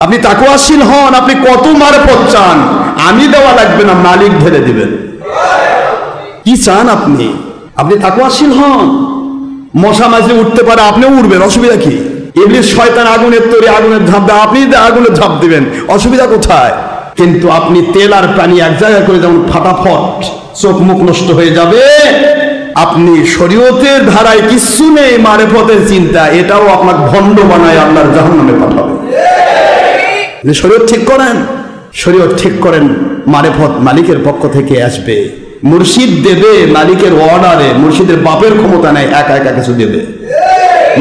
আপনি তাকওয়াশীল হন, আপনি কত মারফত চান, আমি দেওয়া লাগবে না, মালিক ঢেলে দিবেন। কি চান আপনি? আপনি তাকওয়াশীল হন। মশা মাঝে উঠতে পারে, আপনিও উঠবেন, অসুবিধা কি? ইবলিস শয়তান আগুনের তৈরি, আগুনের ঝাঁপ দেয়, আপনি আগুনের ঝাঁপ দিবেন, অসুবিধা কোথায়? কিন্তু আপনি তেল আর পানি এক জায়গায় করে যেমন ফাটাফট চোখ মুখ নষ্ট হয়ে যাবে, আপনি শরীয়তের ধারায় কিচ্ছু নেই, মারেফতের চিন্তা, এটাও আপনার ভণ্ড বানায় আল্লাহর জাহান্নামে পাঠাবে। শরীয়ত ঠিক করেন, শরীয়ত ঠিক করেন, মারেফত মালিকের পক্ষ থেকে আসবে, মুর্শিদ দেবে মালিকের অর্ডারে, মুর্শিদের বাপের ক্ষমতা নেই একা একা কিছু দেবে,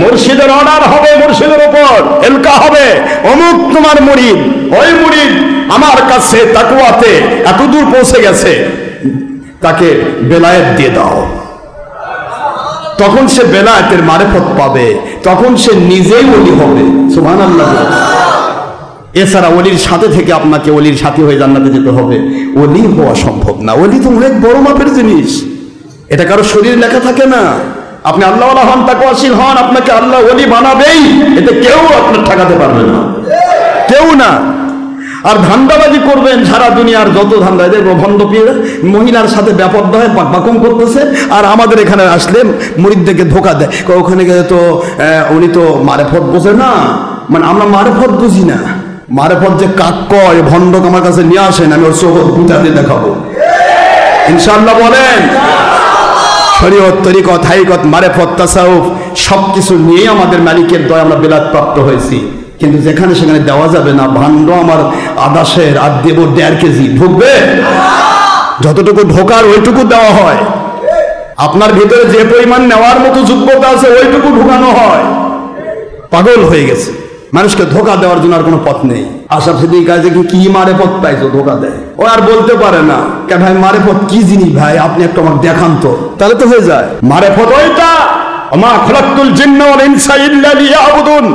মুর্শিদের অর্ডার হবে, মুর্শিদের উপর এলকা হবে, অমুক তোমার মুরিদ, ওই মুরিদ আমার কাছে তাকওয়াতে এতদূর পৌঁছে গেছে, তাকে বেলায়েত দিয়ে দাও। তখন সে বেলায়েতের মারেফত পাবে, তখন সে নিজেই ওলি হবে। সুবহানাল্লাহ। এছাড়া ওলির সাথে থেকে আপনাকে ওলির সাথী হয়ে জান্নাতে যেতে হবে, ওলি হওয়া সম্ভব না। ওলি তো অনেক বড় মাপের জিনিস, এটা কারো শরীরে লেখা থাকে না। আপনি আল্লাহওয়ালা হন, তাকওয়াশীল হন, আপনাকে আল্লাহ ওলি বানাবেই, এটা কেউ আপনার ঠেকাতে পারবে না, কেউ না। আর ধান্দাবাজি করবেন, সারা দুনিয়ার যত ধান্দা, দেখবো ভণ্ড পীর মহিলার সাথে ব্যাপারটা হয়, বাকুম করতেছে, আর আমাদের এখানে আসলে মুরিদদেরকে ধোকা দেয়, ওখানে গেলে তো উনি তো মারেফত বোঝে না, মানে আমরা মারেফত বুঝি না। মারেফত যে কাক কয়, ভণ্ডক আমার কাছে নিয়ে আসেন, আমি ওর চোখ বুঝা দিয়ে দেখাবো ইনশাআল্লাহ। বলেন শরীয়ত, তরিকত, হাইকত, মারেফত, তাসাউফ সবকিছু নিয়ে আমাদের মালিকের দয়া আমরা বেলাত প্রাপ্ত হয়েছি, কিন্তু যেখানে সেখানে দেওয়া যাবে না। ভাণ্ড আমার আদাসের আর দেব 1.5 কেজি ঢুকবে, যতটুকু ঢোকার ওইটুকু দেওয়া হয়। আপনার ভিতরে যে পরিমাণ নেওয়ার মতো যোগ্যতা আছে ওইটুকু ঢুকানো হয়। পাগল হয়ে গেছে, মানুষকে ধোকা দেওয়ার জন্য আর কোনো পথ নেই। আশরাফ সিদ্দিকী কাজে কি মারেফত পাইছো, ধোকা দেয়, ও আর বলতে পারে না, কে ভাই মারেফত কি জিনিস ভাই, আপনি একটু আমাকে দেখান তো, তাহলে তো হয়ে যায়। মারেফত ওইটা, ওমা খলাকতুল জিন্না ওয়াল ইনসা ইল্লা লিয়াবুদুন।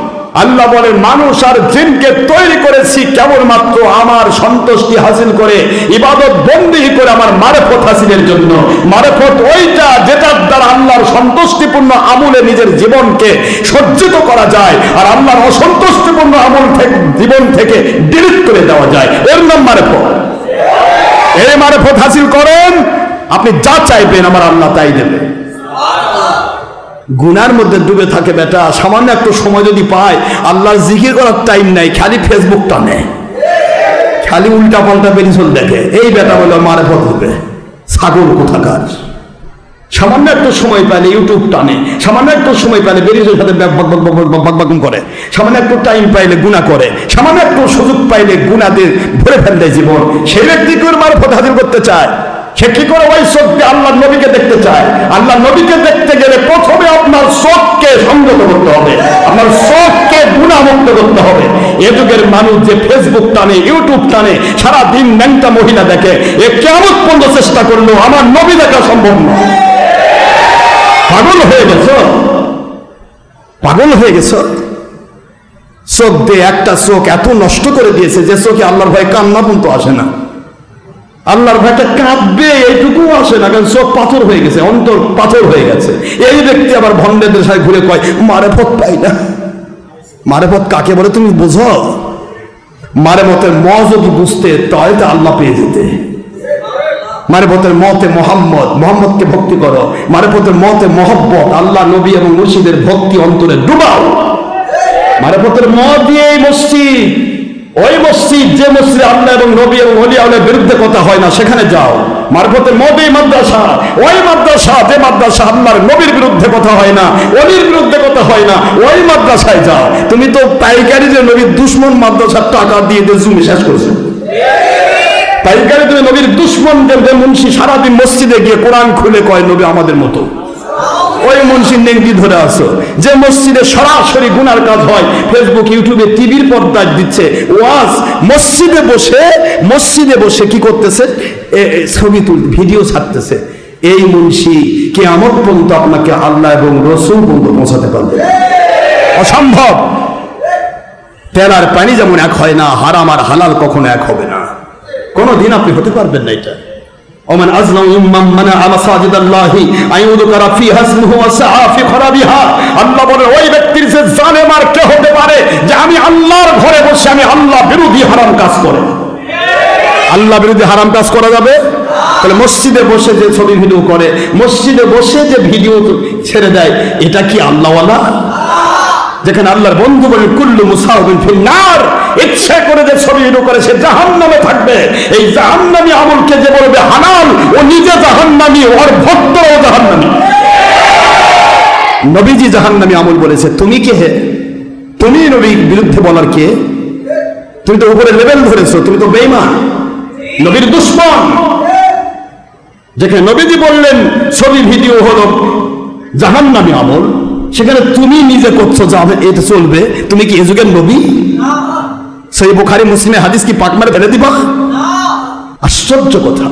আল্লাহ বলেন মানুষ আর জিনকে তৈরি করেছি কেবলমাত্র আমার সন্তুষ্টি হাসিল করে, ইবাদত বন্দেগী করে আমার মারেফত হাসিলের জন্য। মারেফত ওইটা যেটার দ্বারা আল্লাহর সন্তুষ্টিপূর্ণ আমলে নিজের জীবনকে সজ্জিত করা যায়, আর আল্লাহর অসন্তুষ্টিপূর্ণ আমল থেকে জীবন থেকে ডিলিট করে দেওয়া যায়, এর নাম মারেফত। এই মারেফত হাসিল করেন, আপনি যা চাইবেন আমার আল্লাহ তাই দেবে। গুনার মধ্যে ডুবে থাকে বেটা, সামান্য একটু সময় যদি পায়, আল্লাহর জিকির করার টাইম নাই, খালি ফেসবুক টানে, খালি উল্টা পাল্টা পেরিসল দেখে, এই বেটা বলে মারেফত হবে, ছাগল কোথাকার। সামান্য একটু সময় পাইলে ইউটিউব টানে, সামান্য একটু সময় পাইলে বেরিসের সাথে বাকবাকুম করে, সামান্য একটু টাইম পাইলে গুনাহ করে, সামান্য একটু সুযোগ পাইলে গুনাহদের ভরে ফেলে জীবন। সেই ব্যক্তি কি মারেফত হাসিল করতে চায়, সে কি করে ওই চোখকে আল্লাহ নবীকে দেখতে চায়? আল্লাহ নবীকে দেখতে গেলে প্রথমে আপনার চোখকে সংযত করতে হবে, আপনার চোখকে গুনাহমুক্ত করতে হবে। এ যুগের মানুষ যে ফেসবুক টানে, ইউটিউব টানে, সারাদিন ন্যাংটা মহিলা দেখে, এ কিয়ামত পর্যন্ত চেষ্টা করলেও আমার নবী দেখা সম্ভব না। পাগল হয়ে গেছ, পাগল হয়ে গেছ। চোখ দিয়ে একটা চোখ এত নষ্ট করে দিয়েছে যে চোখে আল্লাহর ভয় কান্না পর্যন্ত আসে না, আল্লাহর ভয়টা কাঁদবে এইটুকু আসে না, কারণ চোখ পাথর হয়ে গেছে, অন্তর পাথর হয়ে গেছে। এই ব্যক্তি আবার ভণ্ডেদের সাথে ঘুরে কয় মারেফত পাই না। মারেফত কাকে বলে তুমি বুঝো? মারেফতের ম যদি বুঝতে তাহলে তো আল্লাহ পেয়ে যেতে। মারেফতের মতে মোহাম্মদ, মোহাম্মদকে ভক্তি করো। মারেফতের মতে মহব্বত, আল্লাহ নবী এবং মুর্শিদের ভক্তি অন্তরে ডুবাও। মারেফতের ম দিয়ে মসজিদ, ওই মসজিদ যে মসজিদে আল্লাহ এবং নবী এবং ওলিয়াউলিয়ার বিরুদ্ধে কথা হয় না, সেখানে যাও। মারফতের মধ্যে মাদ্রাসা, ওই মাদ্রাসা যে মাদ্রাসা আল্লাহর নবীর বিরুদ্ধে কথা হয় না, ওলির বিরুদ্ধে কথা হয় না, ওই মাদ্রাসায় যাও। তুমি তো পাইকারি যে নবীর দুশ্মন মাদ্রাসার টাকা দিয়ে জমি শেষ করছো। পাইকারি তুমি নবীর দুশ্মনদের যে মুন্সি সারাদিন মসজিদে গিয়ে কোরআন খুলে কয় নবী আমাদের মতো, ওই মুন্সির নেংটি ধরে আসো। যে মসজিদে সরাসরি গুনার কাজ হয়, ফেসবুক, ইউটিউবে, টিভির পর্দায় দিচ্ছে ওয়াজ, মসজিদে বসে কি করতেছে, ছবি তুল, ভিডিও ছাড়তেছে। এই মুন্সি কিয়ামত পর্যন্ত আপনাকে আল্লাহ এবং রাসূল পর্যন্ত পৌঁছাতে পারবে, অসম্ভব। তেল আর পানি যেমন এক হয় না, হারাম আর হালাল কখনো এক হবে না, কোনোদিন আপনি হতে পারবেন না, এটা ومن أظلم ممن منع مساجد الله أن يذكر فيها اسمه وسعى في خرابها আল্লাহ বলে ওই ব্যক্তির যে জালেম আর কে হতে পারে যে আমি আল্লাহর ঘরে বসে আমি আল্লাহ বিরোধী হারাম কাজ করে। আল্লাহ বিরোধী হারাম কাজ করা যাবে? তাহলে মসজিদে বসে যে ছবি ভিডিও করে, মসজিদে বসে যে ভিডিও ছেড়ে দেয়, এটা কি আল্লাহওয়ালা? যেখানে আল্লাহর বন্ধু বলেন কুল্লু মুসাউবিন ফিন্নার, ইচ্ছা করে যে ছবি ভিডিও করে সে জাহান্নামে থাকবে। এই জাহান্নামী আমলকে যে বলবে হালাল, ও নিজে জাহান্নামী, ওর ভক্তরাও জাহান্নামী। নবীজি জাহান্নামী আমল বলেছে, তুমি কে হে? তুমি নবীর বিরুদ্ধে বলার কে? তুমি তো উপরে লেভেল ধরেছো, তুমি তো বেঈমান, নবীর দুশমন। যেখানে নবীজি বললেন ছবি ভিডিও হলো জাহান্নামী আমল, সেখানে তুমি নিজে করছো যে এটা চলবে, তুমি কি এ যুগের নবী? সেই বুখারী মুসলিমে হাদিস কি পাক মারে ফেলে দিবা? আশ্চর্য কথা।